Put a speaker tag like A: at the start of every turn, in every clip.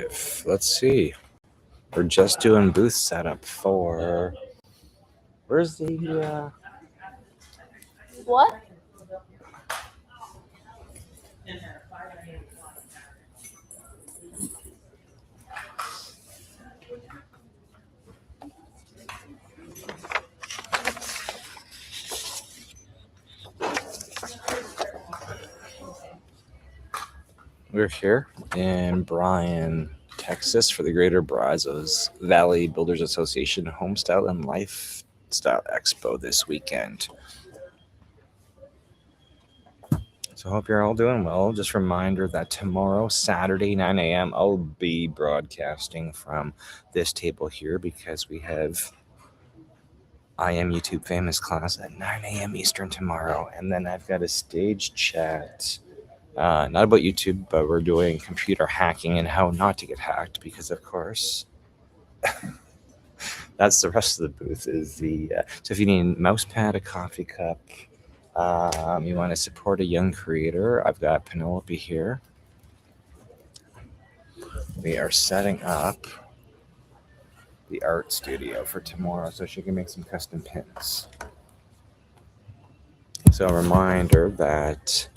A: live. Let's see. We're just doing booth setup for. Where's the?
B: What?
A: We're here in Bryan, Texas for the Greater Brazos Valley Builders Association Homestyle and Lifestyle Expo this weekend. So I hope you're all doing well. Just a reminder that tomorrow, Saturday, 9 a.m., I'll be broadcasting from this table here because we have I Am YouTube Famous class at 9 a.m. Eastern tomorrow. And then I've got a stage chat. Not about YouTube, but we're doing computer hacking and how not to get hacked because, of course, that's the rest of the booth. Is the so if you need a mouse pad, a coffee cup, you want to support a young creator, I've got Penelope here. We are setting up the art studio for tomorrow so she can make some custom pins. So a reminder that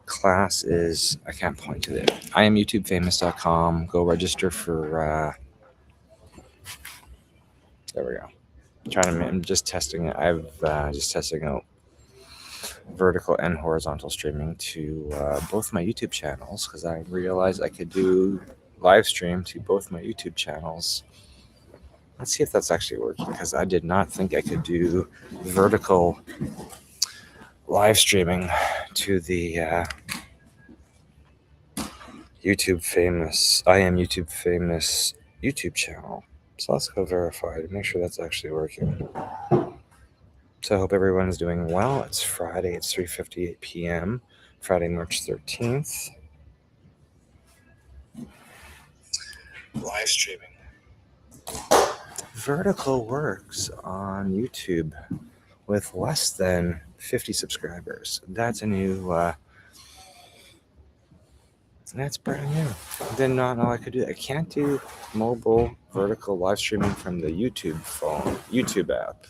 A: class is, I can't point to it. IamYouTubeFamous.com. Go register for. There we go. I'm just testing it. I've just testing out vertical and horizontal streaming to both my YouTube channels because I realized I could do live stream to both my YouTube channels. Let's see if that's actually working because I did not think I could do vertical live streaming to the YouTube Famous, I Am YouTube Famous YouTube channel. So let's go verify to make sure that's actually working. So I hope everyone is doing well. It's Friday. It's 3:58 p.m. Friday, March 13th. Live streaming. Vertical works on YouTube with less than 50 subscribers. That's a new. That's brand new. I did not know I could do that. I can't do mobile vertical live streaming from the YouTube phone, YouTube app.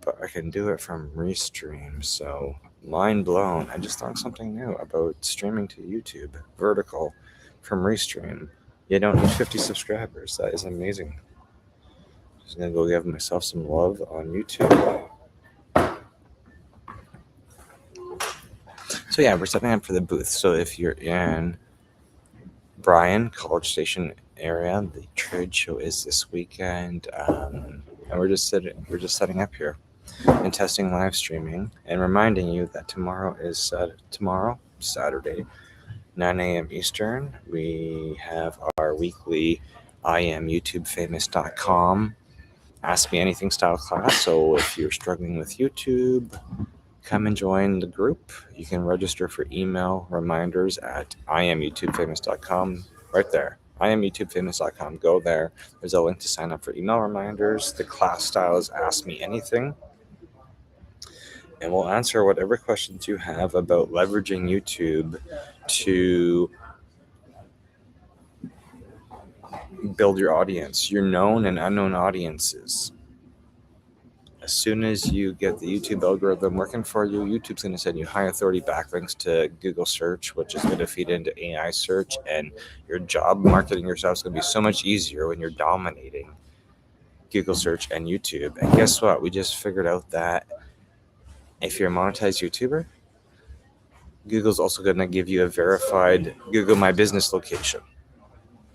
A: But I can do it from Restream. So mind blown. I just learned something new about streaming to YouTube vertical from Restream. You don't need 50 subscribers. That is amazing. Just gonna go give myself some love on YouTube. So yeah, we're setting up for the booth. So if you're in Bryan, College Station area, the trade show is this weekend, and we're just setting up here and testing live streaming and reminding you that tomorrow, Saturday, 9 a.m. Eastern. We have our weekly IamYouTubeFamous.com Ask Me Anything style class. So if you're struggling with YouTube, come and join the group. You can register for email reminders at IamYouTubeFamous.com right there. IamYouTubeFamous.com. Go there. There's a link to sign up for email reminders. The class style is Ask Me Anything. And we'll answer whatever questions you have about leveraging YouTube to build your audience, your known and unknown audiences. As soon as you get the YouTube algorithm working for you, YouTube's going to send you high authority backlinks to Google search, which is going to feed into AI search, and your job marketing yourself is going to be so much easier when you're dominating Google search and YouTube. And guess what? We just figured out that if you're a monetized YouTuber, Google's also going to give you a verified Google My Business location.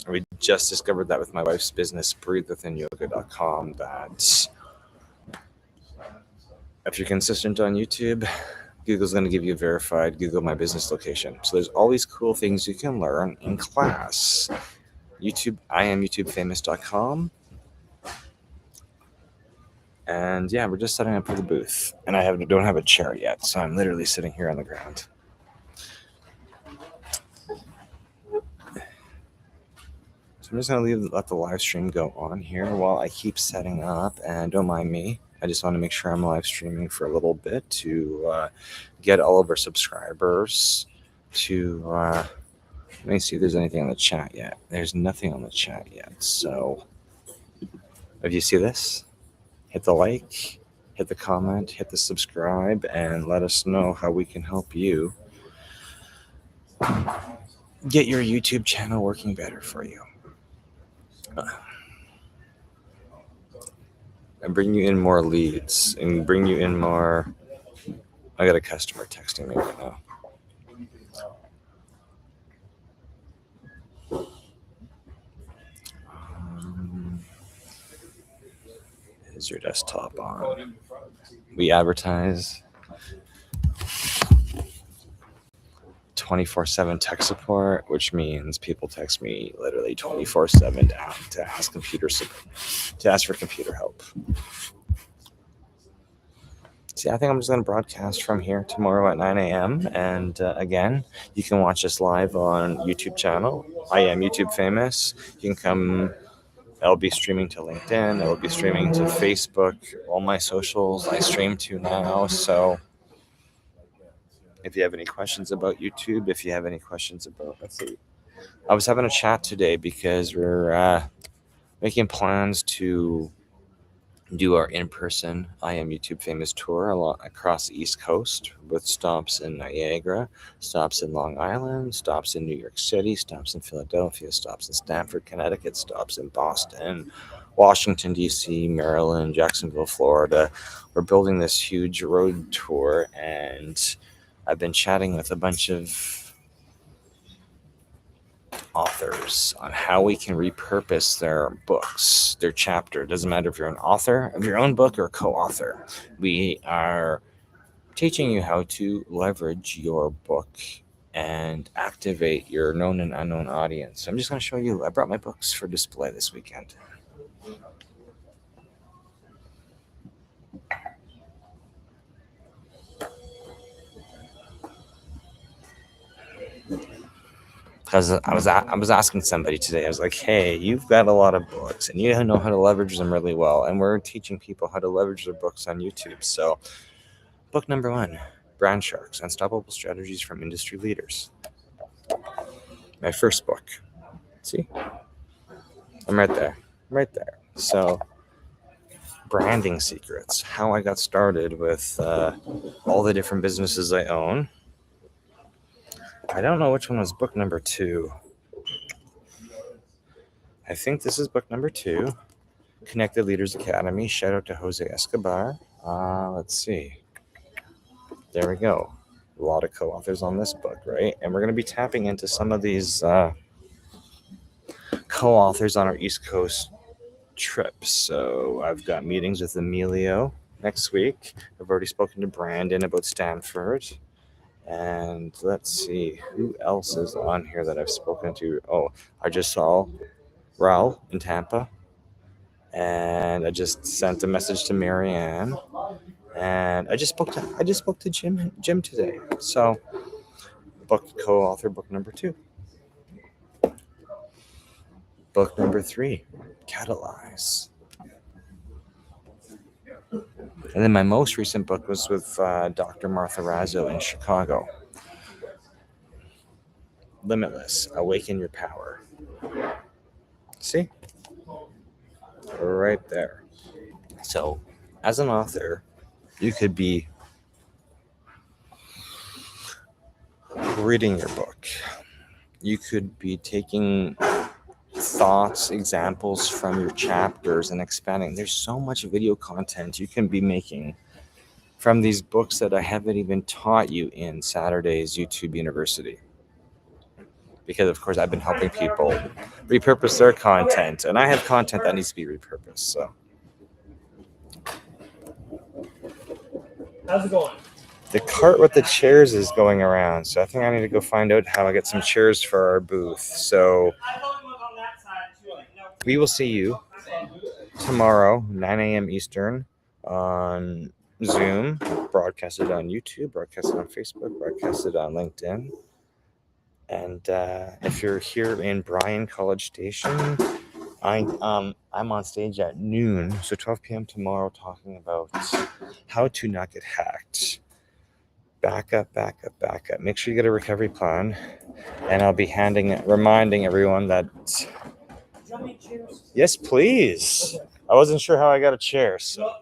A: We just discovered that with my wife's business, breathewithinyoga.com, that if you're consistent on YouTube, Google's going to give you a verified Google My Business location. So there's all these cool things you can learn in class. YouTube, IamYouTubeFamous.com. And yeah, we're just setting up for the booth. And I don't have a chair yet, so I'm literally sitting here on the ground. So I'm just going to let the live stream go on here while I keep setting up. And don't mind me. I just want to make sure I'm live streaming for a little bit to get all of our subscribers to Let me see if there's anything on the chat yet. There's nothing on the chat yet. So if you see this, hit the like, hit the comment, hit the subscribe, and let us know how we can help you get your YouTube channel working better for you. And bring you in more leads and bring you in more. I got a customer texting me right now. Is your desktop on? We advertise 24/7 tech support, which means people text me literally 24/7 to ask for computer help. See, I think I'm just going to broadcast from here tomorrow at 9 a.m. And again, you can watch us live on YouTube channel. I am YouTube famous. You can come. I'll be streaming to LinkedIn. I'll be streaming to Facebook. All my socials I stream to now. So if you have any questions about YouTube, if you have any questions about, let's see. I was having a chat today because we're making plans to do our in-person I Am YouTube Famous tour across the East Coast with stops in Niagara, stops in Long Island, stops in New York City, stops in Philadelphia, stops in Stamford, Connecticut, stops in Boston, Washington, D.C., Maryland, Jacksonville, Florida. We're building this huge road tour, and I've been chatting with a bunch of authors on how we can repurpose their books, their chapter. It doesn't matter if you're an author of your own book or a co-author. We are teaching you how to leverage your book and activate your known and unknown audience. So I'm just going to show you. I brought my books for display this weekend. Because I was asking somebody today, I was like, hey, you've got a lot of books and you know how to leverage them really well. And we're teaching people how to leverage their books on YouTube. So book number 1, Brand Sharks, Unstoppable Strategies from Industry Leaders. My first book. See? I'm right there. So branding secrets, how I got started with all the different businesses I own. I don't know which one was book number 2. I think this is book number 2, Connected Leaders Academy. Shout out to Jose Escobar. Let's see. There we go. A lot of co-authors on this book, right? And we're going to be tapping into some of these co-authors on our East Coast trip. So I've got meetings with Emilio next week. I've already spoken to Brandon about Stanford. And let's see, who else is on here that I've spoken to? Oh, I just saw Raul in Tampa. And I just sent a message to Marianne. And I just spoke to Jim today. So co-author book number 2. Book number 3, Catalyze. And then my most recent book was with Dr. Martha Razzo in Chicago. Limitless, Awaken Your Power. See? Right there. So, as an author, you could be reading your book. You could be taking thoughts, examples from your chapters and expanding. There's so much video content you can be making from these books that I haven't even taught you in Saturday's YouTube University. Because, of course, I've been helping people repurpose their content, and I have content that needs to be repurposed. So,
C: how's it going?
A: The cart with the chairs is going around, so I think I need to go find out how I get some chairs for our booth. So, we will see you tomorrow, 9 a.m. Eastern, on Zoom, broadcasted on YouTube, broadcasted on Facebook, broadcasted on LinkedIn. And if you're here in Bryan College Station, I'm on stage at noon, so 12 p.m. tomorrow, talking about how to not get hacked. back up. Make sure you get a recovery plan, and I'll be reminding everyone that.
C: Do you want me chairs?
A: Yes, please. I wasn't sure how I got a chair. So.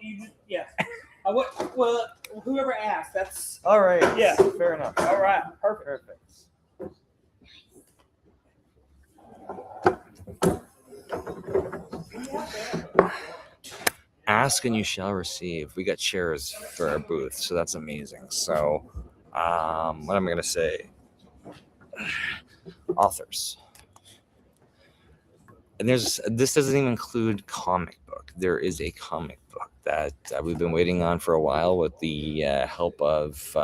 C: Well, well, whoever asked, that's
A: All right.
C: Yeah.
A: Fair enough.
C: all right. Perfect.
A: Ask and you shall receive. We got chairs for our booth, so that's amazing. So, what am I gonna say? Authors. And this doesn't even include comic book. There is a comic book that we've been waiting on for a while with the help of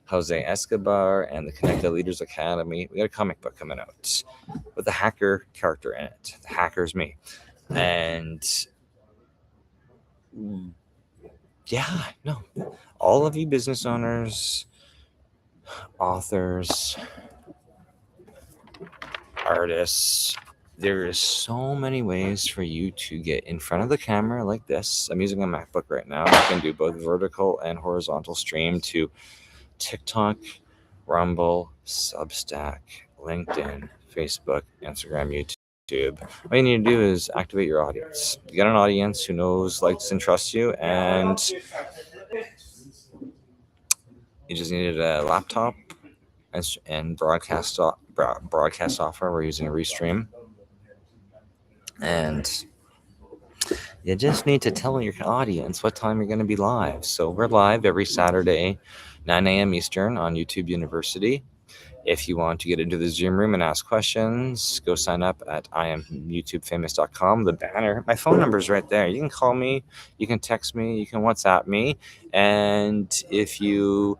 A: Jose Escobar and the Connected Leaders Academy. We got a comic book coming out with a hacker character in it. The hacker's me. And yeah, no. All of you business owners, authors, artists, there is so many ways for you to get in front of the camera like this. I'm using a MacBook right now. I can do both vertical and horizontal stream to TikTok, Rumble, Substack, LinkedIn, Facebook, Instagram, YouTube. All you need to do is activate your audience. You got an audience who knows, likes, and trusts you, and you just needed a laptop and broadcast software. We're using a Restream. And you just need to tell your audience what time you're going to be live. So we're live every Saturday, 9 a.m. Eastern on YouTube University. If you want to get into the Zoom room and ask questions, go sign up at IamYouTubeFamous.com. The banner, my phone number is right there. You can call me, you can text me, you can WhatsApp me. And if you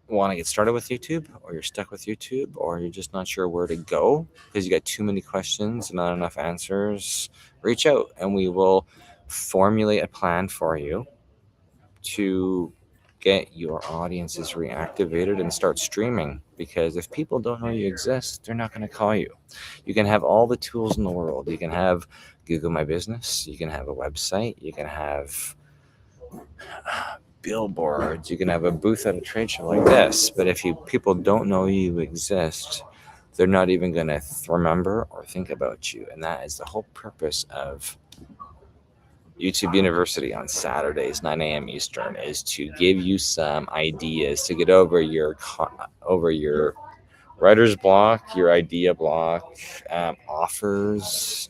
A: want to get started with YouTube, or you're stuck with YouTube, or you're just not sure where to go because you got too many questions and not enough answers, reach out and we will formulate a plan for you to get your audiences reactivated and start streaming. Because if people don't know you exist, they're not going to call you. You can have all the tools in the world. You can have Google My Business, you can have a website, you can have billboards, you can have a booth at a trade show like this, but if people don't know you exist, they're not even going to remember or think about you. And that is the whole purpose of YouTube University on Saturdays, 9 a.m. Eastern, is to give you some ideas to get over your writer's block, your idea block, offers.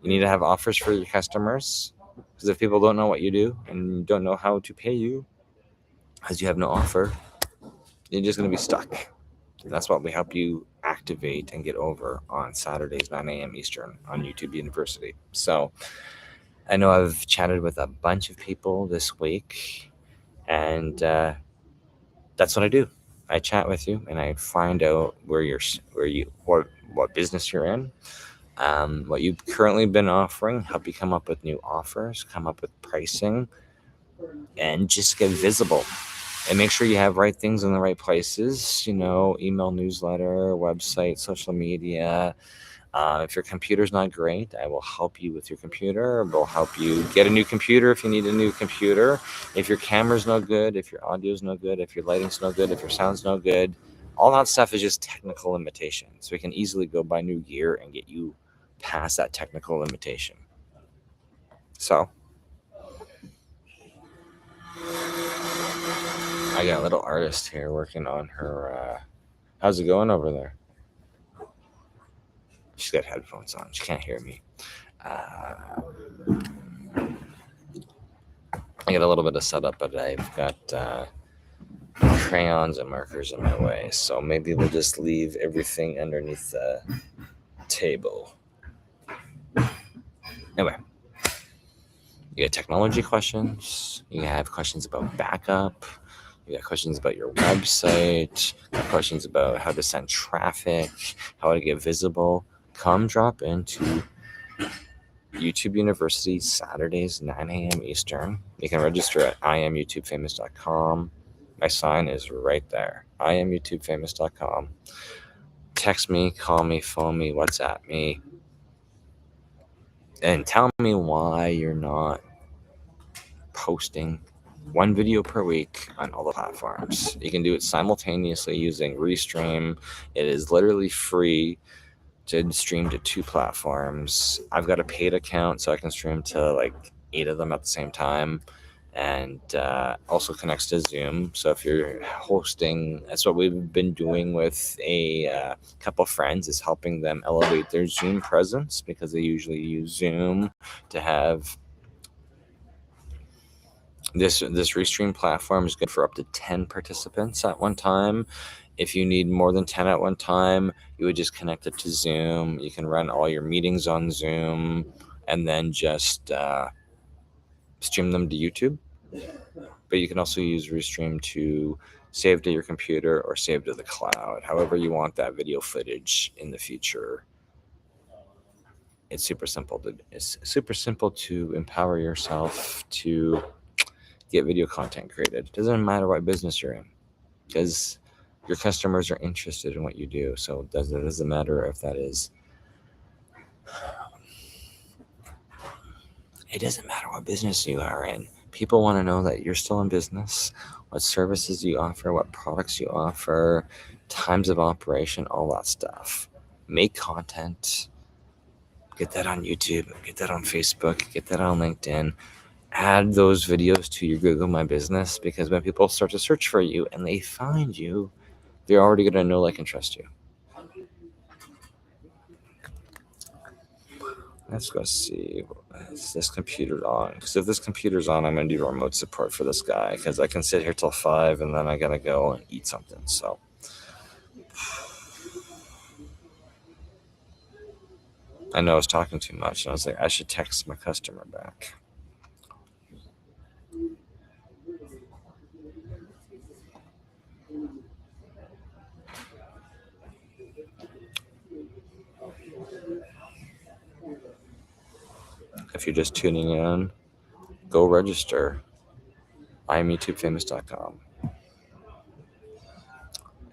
A: You need to have offers for your customers. Because if people don't know what you do and don't know how to pay you, because you have no offer, you're just going to be stuck. And that's what we help you activate and get over on Saturdays, 9 a.m. Eastern on YouTube University. So I know I've chatted with a bunch of people this week, and that's what I do. I chat with you and I find out what business you're in, what you've currently been offering, help you come up with new offers, come up with pricing, and just get visible. And make sure you have right things in the right places, email, newsletter, website, social media. If your computer's not great, I will help you with your computer. We'll help you get a new computer if you need a new computer. If your camera's no good, if your audio's no good, if your lighting's no good, if your sound's no good, all that stuff is just technical limitations. We can easily go buy new gear and get you past that technical limitation. So I got a little artist here working on her. How's it going over there? She's got headphones on. She can't hear me. I got a little bit of setup, but I've got crayons and markers in my way. So maybe we'll just leave everything underneath the table. Anyway, you got technology questions. You have questions about backup. You got questions about your website. You got questions about how to send traffic, how to get visible. Come drop into YouTube University Saturdays, 9 a.m. Eastern. You can register at IamYouTubeFamous.com. My sign is right there. IamYouTubeFamous.com. Text me, call me, phone me, WhatsApp me, and tell me why you're not posting 1 video per week on all the platforms. You can do it simultaneously using Restream. It is literally free to stream to 2 platforms. I've got a paid account, so I can stream to like 8 of them at the same time, and also connects to Zoom. So if you're hosting, that's what we've been doing with a couple friends, is helping them elevate their Zoom presence, because they usually use Zoom to have this Restream platform is good for up to 10 participants at one time. If you need more than 10 at one time, you would just connect it to Zoom. You can run all your meetings on Zoom and then just stream them to YouTube. But you can also use Restream to save to your computer or save to the cloud, however you want that video footage in the future. It's super simple to empower yourself to get video content created. It doesn't matter what business you're in, because your customers are interested in what you do. So it doesn't matter if that is, it doesn't matter what business you are in. People want to know that you're still in business, what services you offer, what products you offer, times of operation, all that stuff. Make content, get that on YouTube, get that on Facebook, get that on LinkedIn. Add those videos to your Google My Business, because when people start to search for you and they find you, they're already going to know, like, and trust you. Let's go see. Is this computer on? Because if this computer's on, I'm going to do remote support for this guy, because I can sit here till 5 and then I got to go and eat something. So I know I was talking too much, and I was like, I should text my customer back. If you're just tuning in, go register. IamYouTubeFamous.com.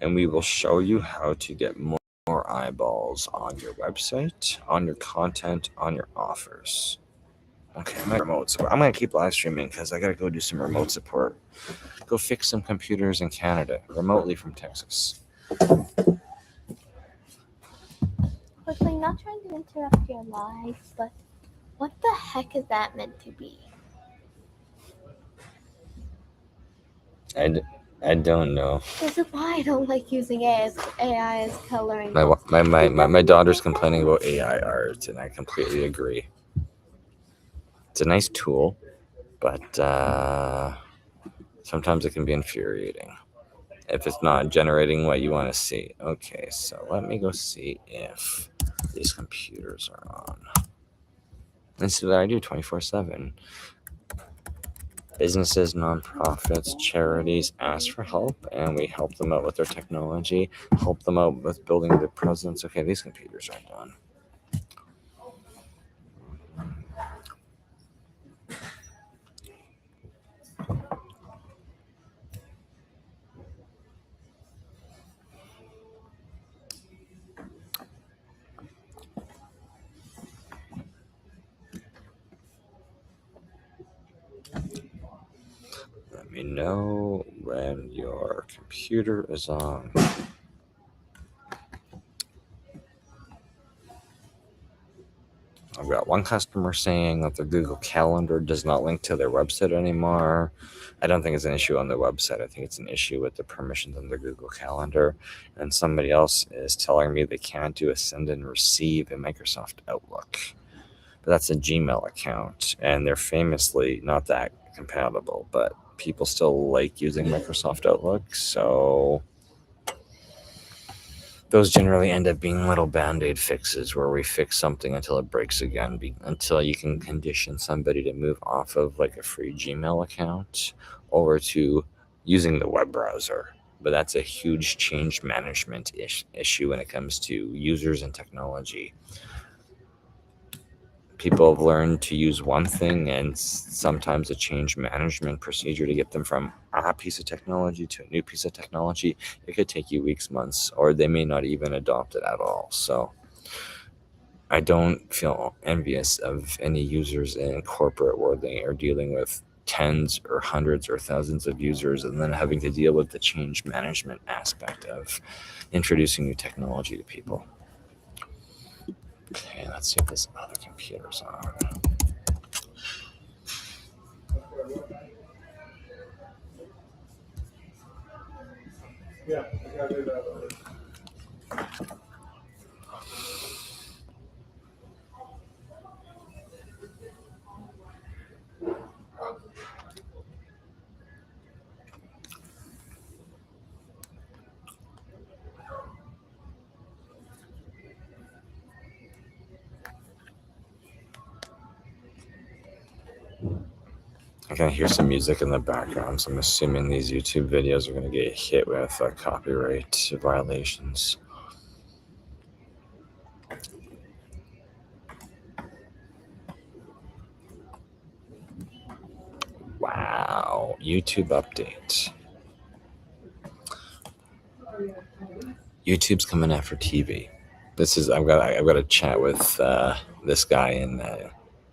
A: And we will show you how to get more eyeballs on your website, on your content, on your offers. Okay, I'm going to keep live streaming because I got to go do some remote support. Go fix some computers in Canada, remotely from Texas.
B: Quickly, not trying to interrupt your live, but what the heck is that meant to be?
A: I don't know.
B: This is why I don't like using AI as coloring.
A: My daughter's complaining about AI art, and I completely agree. It's a nice tool, but sometimes it can be infuriating if it's not generating what you want to see. Okay, so let me go see if these computers are on. This is what I do 24/7. Businesses, nonprofits, charities ask for help, and we help them out with their technology, help them out with building their presence. Okay, these computers are done. Let me know when your computer is on. I've got one customer saying that their Google Calendar does not link to their website anymore. I don't think it's an issue on their website. I think it's an issue with the permissions on their Google Calendar. And somebody else is telling me they can't do a send and receive in Microsoft Outlook. But that's a Gmail account, and they're famously not that compatible, but people still like using Microsoft Outlook, so those generally end up being little band-aid fixes where we fix something until it breaks again, until you can condition somebody to move off of like a free Gmail account over to using the web browser. But that's a huge change management issue when it comes to users and technology. People have learned to use one thing, and sometimes a change management procedure to get them from a piece of technology to a new piece of technology, it could take you weeks, months, or they may not even adopt it at all. So I don't feel envious of any users in corporate where they are dealing with tens or hundreds or thousands of users, and then having to deal with the change management aspect of introducing new technology to people. Okay, let's see if this other computer's on.
D: Yeah, I gotta do that.
A: I can hear some music in the background, so I'm assuming these YouTube videos are going to get hit with copyright violations. Wow, YouTube update. YouTube's coming after TV. I've got a chat with this guy in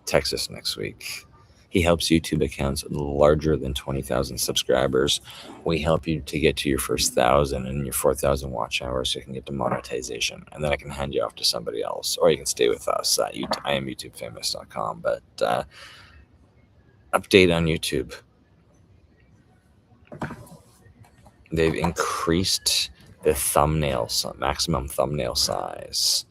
A: Texas next week. He helps YouTube accounts larger than 20,000 subscribers. We help you to get to your first 1,000 and your 4,000 watch hours so you can get to monetization. And then I can hand you off to somebody else. Or you can stay with us at IamYouTubeFamous.com. But update on YouTube. They've increased the maximum thumbnail size.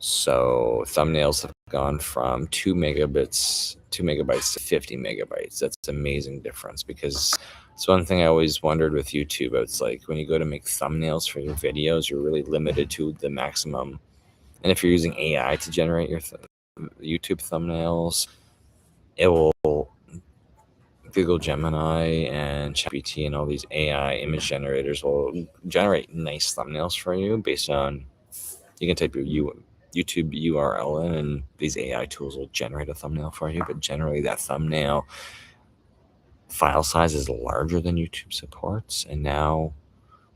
A: So thumbnails have gone from 2 megabytes to 50 megabytes. That's an amazing difference, because it's one thing I always wondered with YouTube. It's like when you go to make thumbnails for your videos, you're really limited to the maximum. And if you're using AI to generate your YouTube thumbnails, it will Google Gemini and ChatGPT and all these AI image generators will generate nice thumbnails for you based on, you can type your YouTube URL in and these AI tools will generate a thumbnail for you, but generally that thumbnail file size is larger than YouTube supports. And now,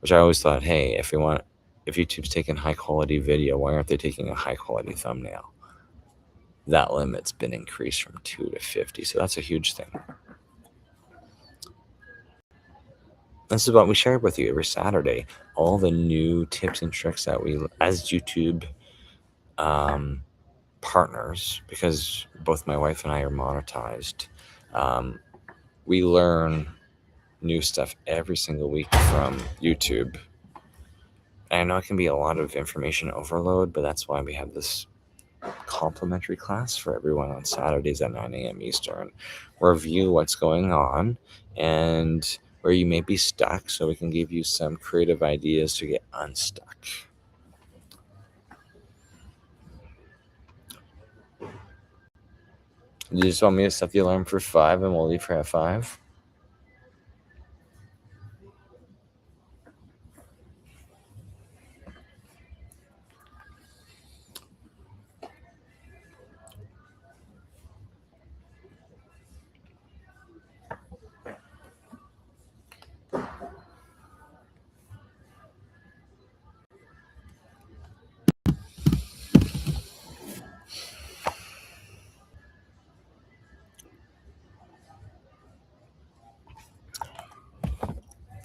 A: which I always thought, hey, if YouTube's taking high quality video, why aren't they taking a high quality thumbnail? That limit's been increased from 2 to 50, so that's a huge thing. This is what we share with you every Saturday. All the new tips and tricks that we, as YouTube partners, because both my wife and I are monetized, we learn new stuff every single week from YouTube. And I know it can be a lot of information overload, but that's why we have this complimentary class for everyone on Saturdays at 9 a.m. Eastern. Review what's going on and where you may be stuck, so we can give you some creative ideas to get unstuck. You just want me to set the alarm for 5 and we'll leave her at 5?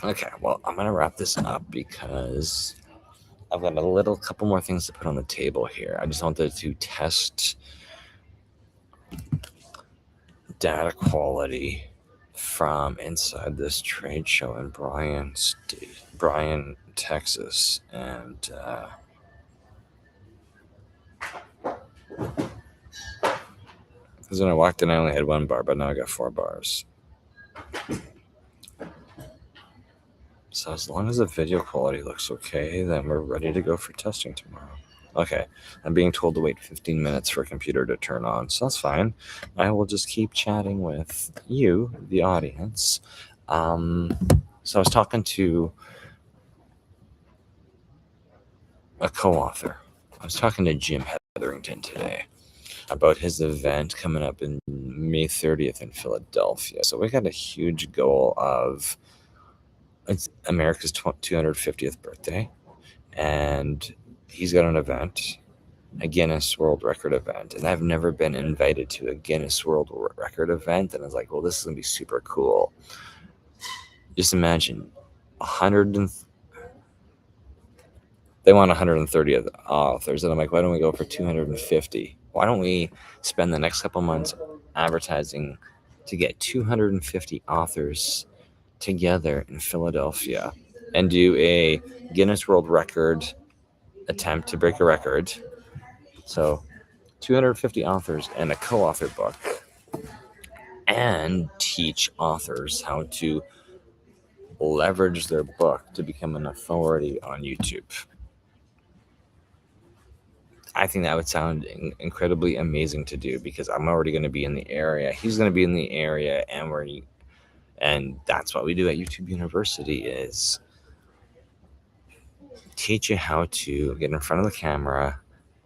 A: Okay, well, I'm going to wrap this up because I've got a couple more things to put on the table here. I just wanted to test data quality from inside this trade show in Bryan, Texas. And because when I walked in, I only had 1 bar, but now I got 4 bars. So as long as the video quality looks okay, then we're ready to go for testing tomorrow. Okay, I'm being told to wait 15 minutes for a computer to turn on, so that's fine. I will just keep chatting with you, the audience. So I was talking to a co-author. I was talking to Jim Hetherington today about his event coming up in May 30th in Philadelphia. So we got a huge goal of, it's America's 250th birthday, and he's got an event a Guinness World Record event, and I've never been invited to a Guinness World Record event, and I was like, well, this is gonna be super cool. Just imagine 100 and they want 130 authors, and I'm like, why don't we go for 250? Why don't we spend the next couple months advertising to get 250 authors together in Philadelphia and do a Guinness World Record attempt to break a record? So 250 authors and a co-authored book, and teach authors how to leverage their book to become an authority on YouTube. I think that would sound incredibly amazing to do, because I'm already going to be in the area. He's going to be in the area, and that's what we do at YouTube University is teach you how to get in front of the camera,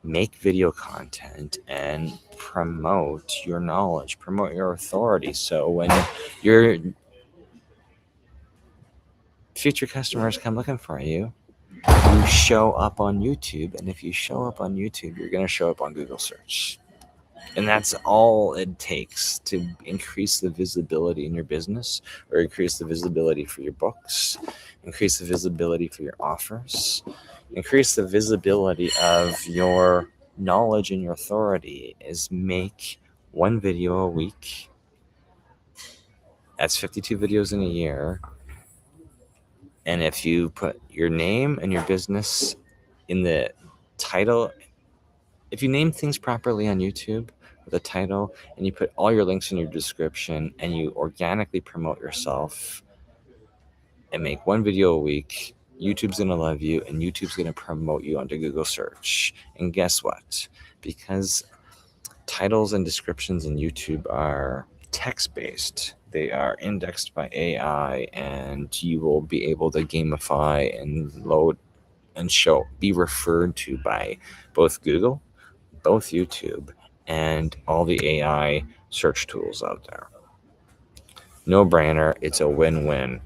A: make video content, and promote your knowledge, promote your authority. So when your future customers come looking for you, you show up on YouTube. And if you show up on YouTube, you're going to show up on Google search. And that's all it takes to increase the visibility in your business, or increase the visibility for your books, increase the visibility for your offers, increase the visibility of your knowledge and your authority. Is make one video a week. That's 52 videos in a year. And if you put your name and your business in the title, if you name things properly on YouTube with a title, and you put all your links in your description, and you organically promote yourself and make one video a week, YouTube's going to love you, and YouTube's going to promote you onto Google search. And guess what? Because titles and descriptions in YouTube are text-based, they are indexed by AI, and you will be able to gamify and load and be referred to by both Google, both YouTube, and all the AI search tools out there. No brainer. It's a win-win.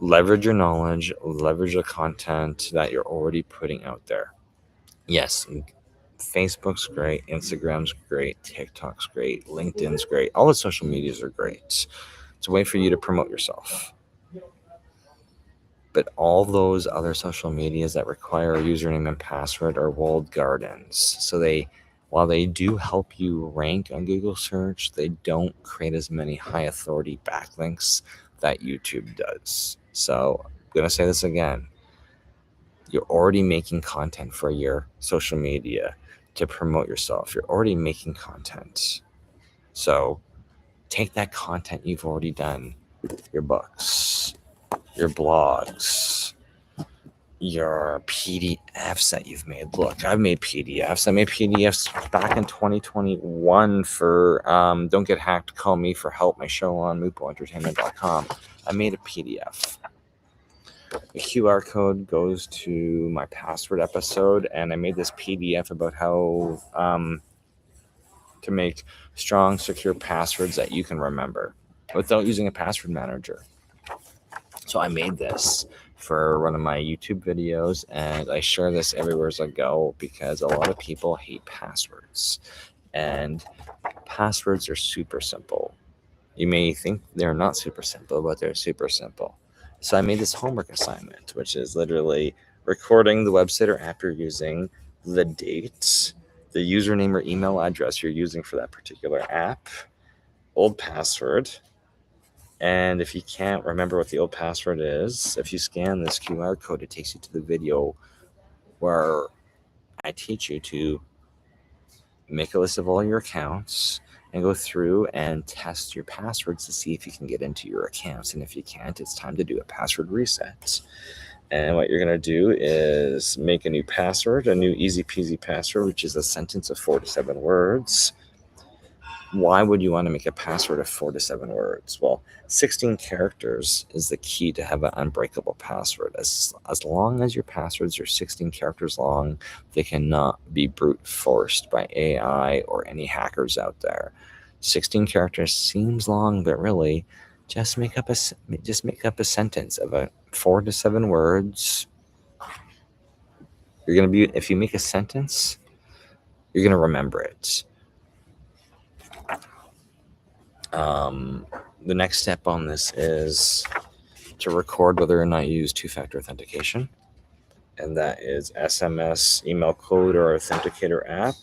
A: Leverage your knowledge, leverage the content that you're already putting out there. Yes, Facebook's great, Instagram's great, TikTok's great, LinkedIn's great. All the social medias are great. It's a way for you to promote yourself. But all those other social medias that require a username and password are walled gardens. So while they do help you rank on Google search, they don't create as many high authority backlinks that YouTube does. So I'm going to say this again. You're already making content for your social media to promote yourself. You're already making content. So take that content you've already done, your books, your blogs, your PDFs that you've made. Look, I've made PDFs. I made PDFs back in 2021 for Don't Get Hacked, Call Me for Help, my show on MupoEntertainment.com. I made a PDF. The QR code goes to my password episode, and I made this PDF about how to make strong, secure passwords that you can remember without using a password manager. So I made this for one of my YouTube videos, and I share this everywhere as I go, because a lot of people hate passwords, and passwords are super simple. You may think they're not super simple, but they're super simple. So I made this homework assignment, which is literally recording the website or app you're using, the date, the username or email address you're using for that particular app, old password. And if you can't remember what the old password is, if you scan this QR code, it takes you to the video where I teach you to make a list of all your accounts and go through and test your passwords to see if you can get into your accounts. And if you can't, it's time to do a password reset. And what you're going to do is make a new password, a new easy peasy password, which is a sentence of 4 to 7 words. Why would you want to make a password of 4 to 7 words? Well, 16 characters is the key to have an unbreakable password. As long as your passwords are 16 characters long, they cannot be brute forced by AI or any hackers out there. 16 characters seems long, but really, just make up a sentence of 4 to 7 words. You're going to be, if you make a sentence, you're going to remember it. The next step on this is to record whether or not you use two-factor authentication. And that is SMS, email code, or authenticator app.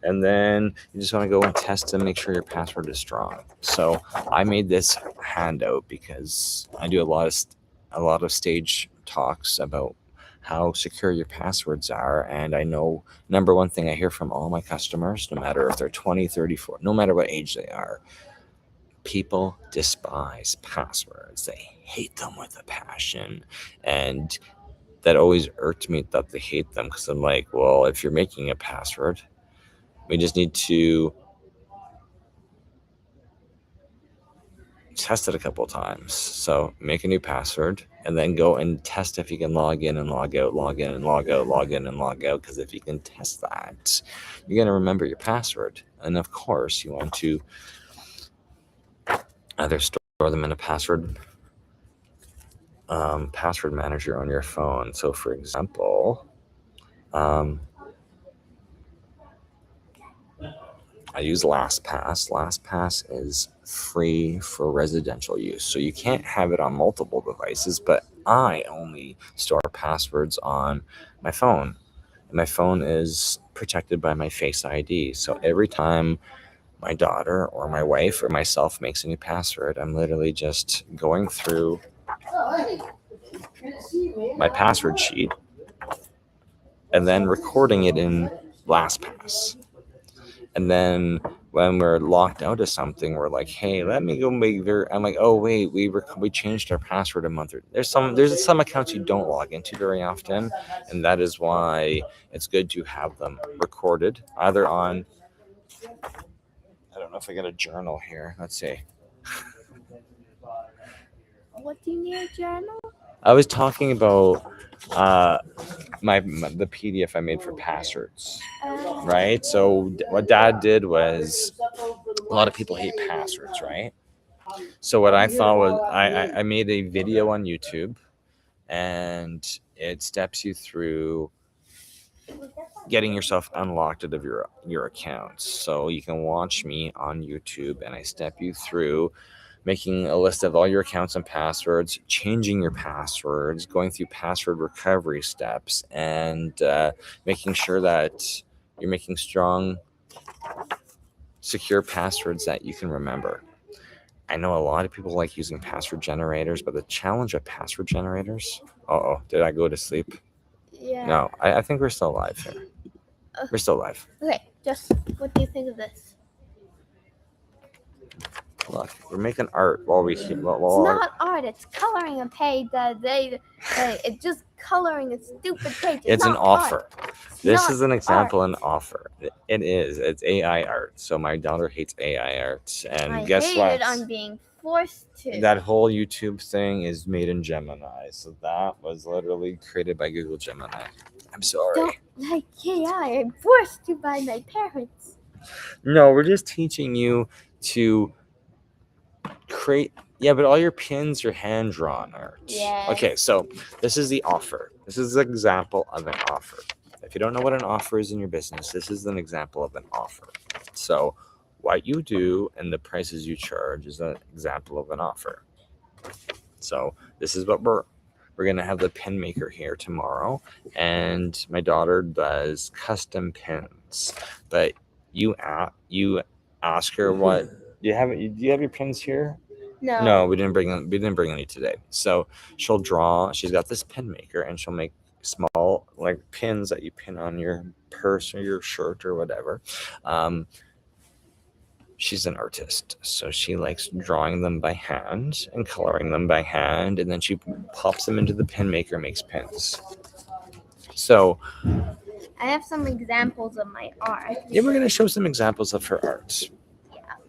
A: And then you just want to go and test and make sure your password is strong. So I made this handout because I do a lot of stage talks about how secure your passwords are. And I know number one thing I hear from all my customers, no matter if they're 20, 34, no matter what age they are, people despise passwords. They hate them with a passion. And that always irked me that they hate them, because I'm like, well, if you're making a password, we just need to test it a couple of times. So make a new password and then go and test if you can log in and log out, log in and log out, log in and log out. Because if you can test that, you're going to remember your password. And of course, you want to either store them in a password manager on your phone. So for example, I use LastPass. LastPass is free for residential use, so you can't have it on multiple devices, but I only store passwords on my phone. And my phone is protected by my Face ID, so every time my daughter or my wife or myself makes a new password, I'm literally just going through my password sheet and then recording it in LastPass. And then when we're locked out of something, we're like, hey, let me go make I'm like, oh wait, we changed our password a month. There's some accounts you don't log into very often, and that is why it's good to have them recorded either on, I don't know if I got a journal here. Let's see.
B: What do you need a journal?
A: I was talking about the PDF I made for passwords, right? So what Dad did was, a lot of people hate passwords, right? So what I thought was, I made a video on YouTube, and it steps you through getting yourself unlocked out of your accounts. So you can watch me on YouTube, and I step you through making a list of all your accounts and passwords, changing your passwords, going through password recovery steps, and making sure that you're making strong, secure passwords that you can remember. I know a lot of people like using password generators, but the challenge of password generators... did I go to sleep?
B: Yeah.
A: No, I think we're still alive here. We're still alive.
B: Okay, just what do you think of this?
A: Look, we're making art while we...
B: It's not art, it's coloring a page. It's just coloring a stupid page.
A: It's an
B: not
A: offer.
B: Art.
A: This
B: not
A: is an example,
B: art.
A: an offer. It is. It's AI art. So my daughter hates AI art. And
B: I
A: guess
B: hate
A: what?
B: it on being forced to.
A: That whole YouTube thing is made in Gemini. So that was literally created by Google Gemini. I'm sorry.
B: Don't like AI. I'm forced to by my parents.
A: No, we're just teaching you to create... Yeah, but all your pins are hand-drawn art.
B: Yes.
A: Okay, so this is the offer. This is an example of an offer. If you don't know what an offer is in your business, this is an example of an offer. So what you do and the prices you charge is an example of an offer. So this is what we're going to have the pin maker here tomorrow, and my daughter does custom pins. But you ask her what... Do you have your pins here? No, we didn't bring any today. So she'll draw. She's got this pin maker, and she'll make small, like, pins that you pin on your purse or your shirt or whatever. She's an artist, so she likes drawing them by hand and coloring them by hand, and then she pops them into the pin maker, makes pins. So
B: I have some examples of my art.
A: yeah, we're gonna show some examples of her art.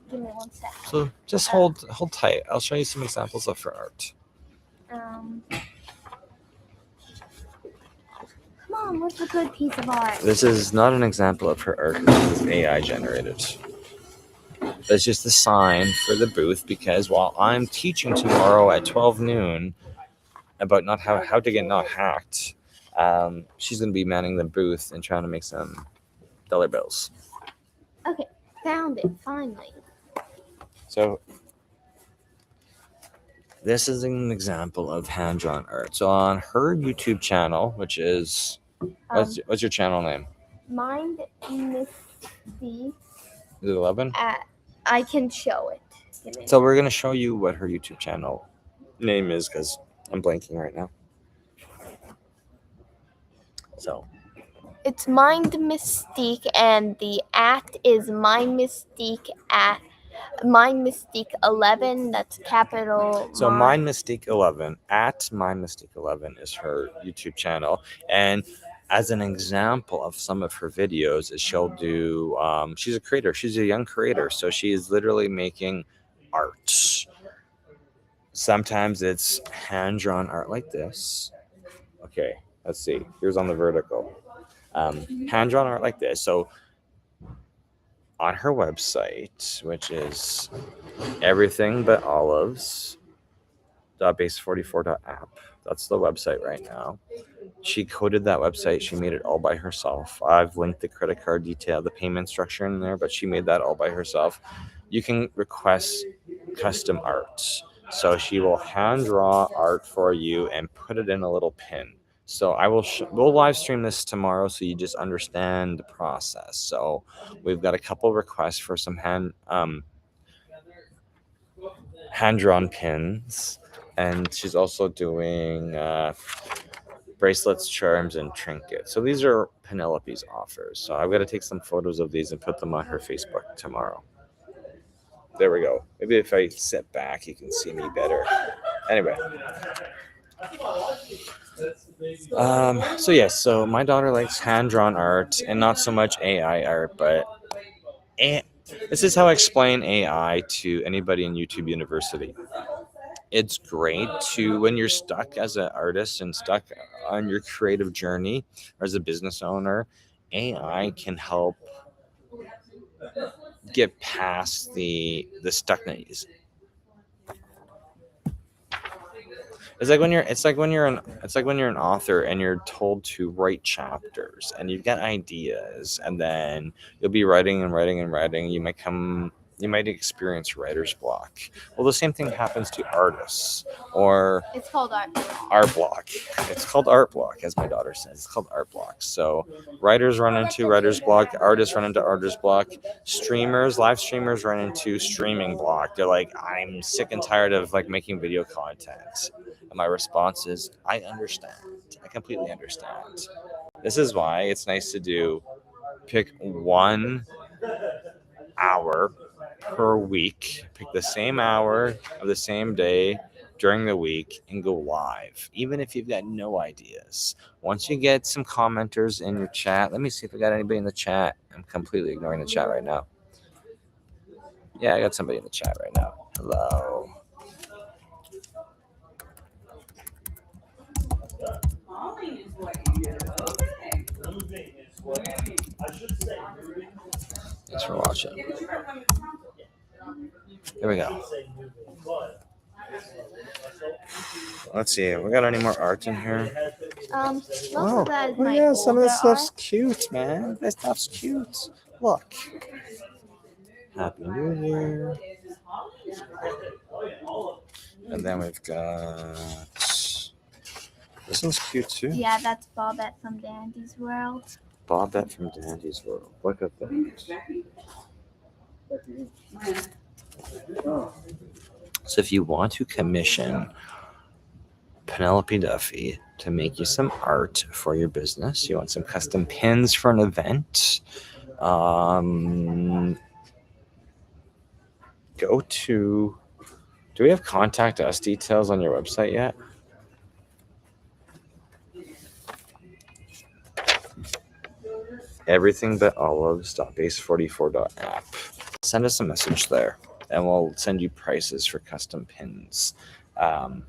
B: Give me 1 sec.
A: So just hold tight. I'll show you some examples of her art.
B: Mom, what's a good piece of art?
A: This is not an example of her art. This is AI generated. That's just the sign for the booth, because while I'm teaching tomorrow at 12 noon about how to get not hacked, She's gonna be manning the booth and trying to make some dollar bills.
B: Okay, found it finally.
A: So this is an example of hand-drawn art. So on her YouTube channel, which is what's your channel name?
B: Mind Misty.
A: Is it 11?
B: I can show it. Give me a
A: So we're gonna show you what her YouTube channel name is because I'm blanking right now. So
B: It's Mind Mystique, and the @ is Mind Mystique at Mind Mystique 11. That's capital.
A: So Mind Mystique 11 at Mind Mystique 11 is her YouTube channel, and as an example of some of her videos, is she'll do. She's a creator. She's a young creator, so she is literally making art. Sometimes it's hand drawn art like this. Okay, let's see. Here's on the vertical. Hand drawn art like this. So on her website, which is everything but olives. .base44.app. That's the website right now. She coded that website. She made it all by herself. I've linked the credit card detail, the payment structure in there, but she made that all by herself. You can request custom art. So she will hand draw art for you and put it in a little pin. So we'll live stream this tomorrow so you just understand the process. So we've got a couple requests for some hand-drawn pins. And she's also doing bracelets, charms, and trinkets. So these are Penelope's offers. So I've got to take some photos of these and put them on her Facebook tomorrow. There we go. Maybe if I sit back, you can see me better. Anyway. So my daughter likes hand-drawn art and not so much AI art, but this is how I explain AI to anybody in YouTube University. It's great to, when you're stuck as an artist and stuck on your creative journey or as a business owner, AI can help get past the stuckness. It's like when you're an author and you're told to write chapters and you've got ideas, and then you'll be writing and writing and writing. You might experience writer's block. Well, the same thing happens to artists, or
B: It's called art.
A: Art block. It's called art block, as my daughter says. It's called art block. So writers run into writer's block, artists run into artist block, live streamers run into streaming block. They're like, I'm sick and tired of making video content. And my response is, I understand. I completely understand. This is why it's nice to pick 1 hour per week, pick the same hour of the same day during the week and go live, even if you've got no ideas. Once you get some commenters in your chat, let me see if I got anybody in the chat. I'm completely ignoring the chat right now. Yeah, I got somebody in the chat right now. Hello. Thanks for watching. There we go. Let's see. We got any more art in here?
B: Most of that is my
A: yeah, some of this
B: older
A: stuff's cute, man. This stuff's cute. Look. Happy New Year. And then we've got this one's cute too.
B: Yeah, that's Bobette from Dandy's World.
A: Bobette from Dandy's World. Look at that. So if you want to commission Penelope Duffy to make you some art for your business, you want some custom pins for an event, go to, do we have contact us details on your website yet? Everything but olives.base44.app. Send us a message there and we'll send you prices for custom pins. Why'd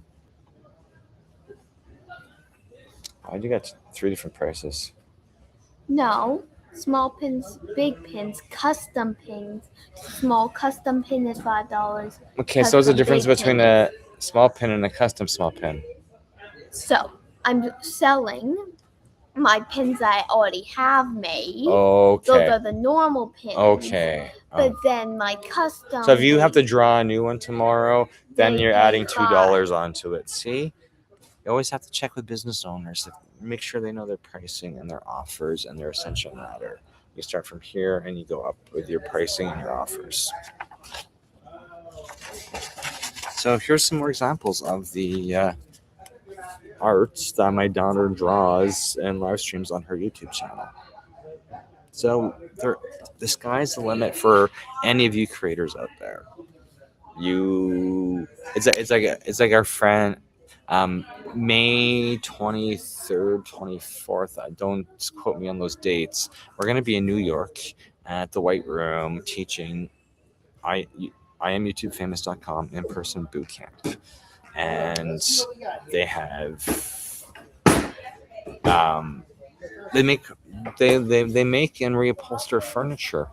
A: you get 3 different prices?
B: No, small pins, big pins, custom pins. Small custom pin is $5.
A: Okay, so what's the
B: Custom
A: difference
B: big
A: between
B: pin
A: a small pin and a custom small pin?
B: So I'm selling my pins that I already have made.
A: Okay.
B: Those are the normal pins.
A: Okay.
B: But then my custom.
A: So if you have to draw a new one tomorrow, then
B: They
A: you're
B: pay
A: adding $2
B: $5.
A: onto it. See? You always have to check with business owners to make sure they know their pricing and their offers and their essential matter. You start from here and you go up with your pricing and your offers. So here's some more examples of the art that my daughter draws and live streams on her YouTube channel. So the sky's the limit for any of you creators out there. It's like our friend May 23rd, 24th. Don't quote me on those dates. We're going to be in New York at the White Room teaching I am YouTubeFamous.com in-person boot camp. And they have they make and reupholster furniture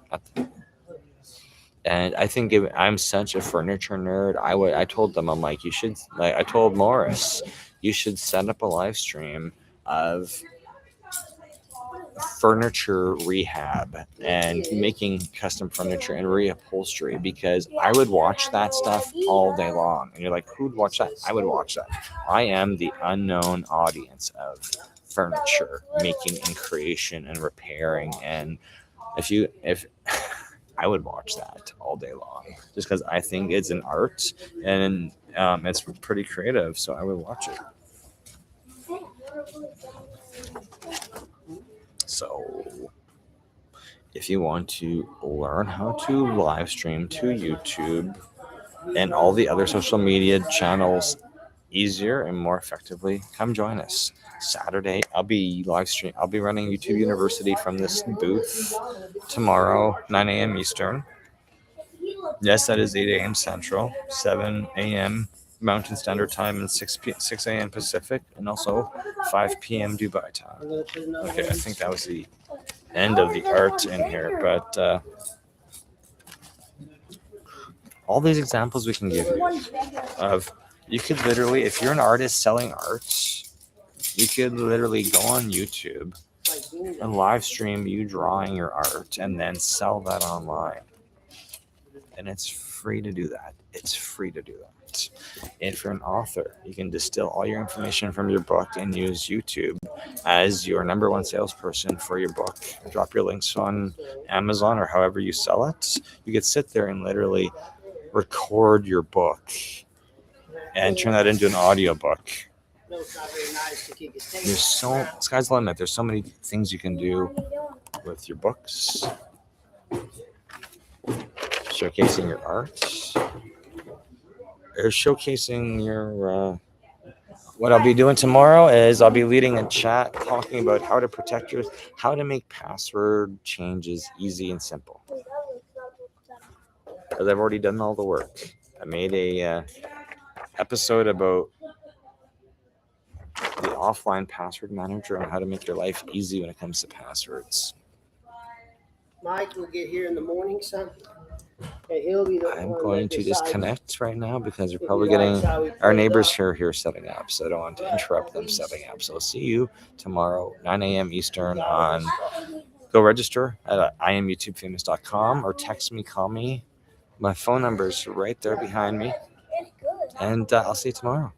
A: and I think I'm such a furniture nerd. I told them, I'm like, I told Morris, you should set up a live stream of furniture rehab and making custom furniture and reupholstery, because I would watch that stuff all day long. And you're like, who'd watch that? I would watch that. I am the unknown audience of furniture making and creation and repairing. And if I would watch that all day long, just because I think it's an art and it's pretty creative. So I would watch it. So if you want to learn how to live stream to YouTube and all the other social media channels easier and more effectively, come join us. Saturday, I'll be running YouTube University from this booth tomorrow, 9 a.m. Eastern. Yes, that is 8 a.m. Central, 7 a.m. Mountain Standard Time, and 6 a.m. Pacific, and also 5 p.m. Dubai time. Okay, I think that was the end of the art in here, but all these examples we can give you of, you could literally, if you're an artist selling art, you could literally go on YouTube and live stream you drawing your art and then sell that online. And it's free to do that. It's free to do that. And if you're an author, you can distill all your information from your book and use YouTube as your number one salesperson for your book. Drop your links on Amazon or however you sell it. You could sit there and literally record your book and turn that into an audiobook. Sky's the limit. There's so many things you can do with your books. Showcasing your art, or showcasing your what I'll be doing tomorrow is I'll be leading a chat talking about how to protect how to make password changes easy and simple, because I've already done all the work. I made a episode about the offline password manager on how to make your life easy when it comes to passwords.
E: Mike will get here in the morning, son. And he'll be the
A: I'm
E: one
A: going
E: that
A: to
E: decides
A: disconnect right now because we're
E: if he
A: probably
E: likes
A: getting
E: how we
A: our
E: play it
A: neighbors
E: up.
A: here setting up, so I don't want to interrupt them setting up. So I'll see you tomorrow, 9 a.m. Eastern. Go register at IamYouTubeFamous.com or text me, call me. My phone number is right there behind me, and I'll see you tomorrow.